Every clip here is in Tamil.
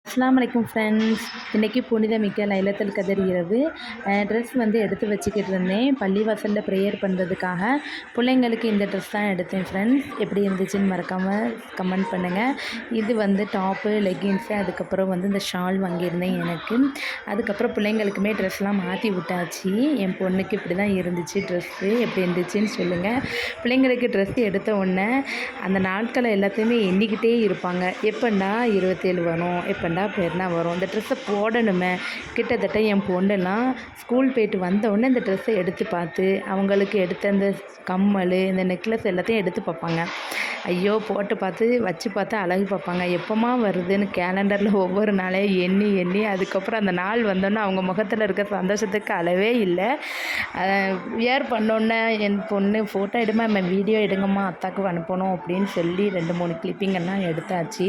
அஸ்ஸலாமு அலைக்கும் ஃப்ரெண்ட்ஸ். இன்றைக்கி புனிதமிக்க லைலத்துல் கத்ர் இரவு. ட்ரெஸ் வந்து எடுத்து வச்சுக்கிட்டு இருந்தேன் பள்ளிவாசலில் ப்ரேயர் பண்ணுறதுக்காக. பிள்ளைங்களுக்கு இந்த ட்ரெஸ் தான் எடுத்தேன் ஃப்ரெண்ட்ஸ். எப்படி இருந்துச்சுன்னு மறக்காமல் கமெண்ட் பண்ணுங்கள். இது வந்து டாப்பு, லெகின்ஸு, அதுக்கப்புறம் வந்து இந்த ஷால் வாங்கியிருந்தேன் எனக்கு. அதுக்கப்புறம் பிள்ளைங்களுக்குமே ட்ரெஸ்லாம் மாற்றி விட்டாச்சு. என் பொண்ணுக்கு இப்படி தான் இருந்துச்சு ட்ரெஸ்ஸு. எப்படி இருந்துச்சுன்னு சொல்லுங்கள். பிள்ளைங்களுக்கு ட்ரெஸ் எடுத்த உடனே அந்த நாட்களை எல்லாத்தையுமே எண்ணிக்கிட்டே இருப்பாங்க. எப்பண்டா 27 வரும், எப்பண்டா பெருனா வரும், இந்த ட்ரெஸ்ஸை போடணுமே. கிட்டத்தட்ட என் பொண்ணெல்லாம் ஸ்கூல் போயிட்டு வந்தவுடனே இந்த ட்ரெஸ்ஸை எடுத்து பார்த்து அவங்களுக்கு எடுத்த அந்த கம்மல், இந்த நெக்லஸ் எல்லாத்தையும் எடுத்து பார்ப்பாங்க. ஐயோ, போட்டு பார்த்து வச்சு பார்த்து அழகு பார்ப்பாங்க. எப்போமா வருதுன்னு கேலண்டரில் ஒவ்வொரு நாளையும் எண்ணி எண்ணி அதுக்கப்புறம் அந்த நாள் வந்தோன்னே அவங்க முகத்தில் இருக்க சந்தோஷத்துக்கு அளவே இல்லை. வியர் பண்ணோன்னே என் பொண்ணு ஃபோட்டோ எடுமா, வீடியோ எடுங்கம்மா, அத்தாக்கு அனுப்பணும் அப்படின்னு சொல்லி 2-3 கிளிப்பிங்கெல்லாம் எடுத்தாச்சு.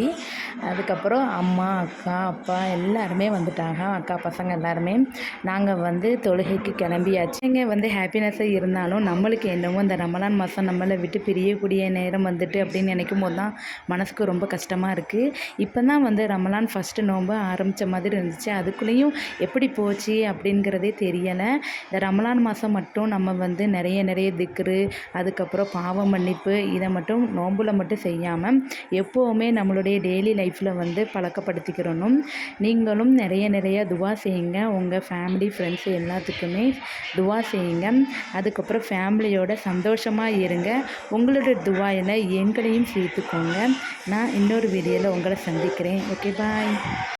அதுக்கப்புறம் அம்மா, அக்கா, அப்பா எல்லாருமே வந்துட்டாங்க. அக்கா பசங்க எல்லாருமே. நாங்கள் வந்து தொழுகைக்கு கிளம்பியாச்சு. இங்கே வந்து ஹாப்பினஸ்ஸாக இருந்தாலும் நம்மளுக்கு என்னவோ இந்த ரமலான் மாதம் நம்மளை விட்டு பிரியக்கூடிய நேரம் வந்துட்டு அப்படின்னு நினைக்கும் போது தான் மனசுக்கு ரொம்ப கஷ்டமாக இருக்குது. இப்போ தான் வந்து ரமலான் ஃபஸ்ட்டு நோன்பு ஆரம்பித்த மாதிரி இருந்துச்சு. அதுக்குள்ளேயும் எப்படி போச்சு அப்படிங்கிறதே தெரியலை. இந்த ரமலான் மாதம் மட்டும் நம்ம வந்து நிறைய திக்ரு, அதுக்கப்புறம் பாவ மன்னிப்பு, இதை மட்டும் நோன்புல மட்டும் செய்யாமல் எப்போவுமே நம்மளுடைய டெய்லி லைஃப்பில் வந்து பழக்கப்படுத்திக்கிறணும். நீங்களும் நிறைய துவா செய்யுங்க. உங்கள் ஃபேமிலி, ஃப்ரெண்ட்ஸு எல்லாத்துக்குமே துவா செய்யுங்க. அதுக்கப்புறம் ஃபேமிலியோட சந்தோஷமாக இருங்க. உங்களோட துவாயில் எங்களையும் சேர்த்துக்கோங்க. நான் இன்னொரு வீடியோவில் உங்களை சந்திக்கிறேன். ஓகே, பாய்.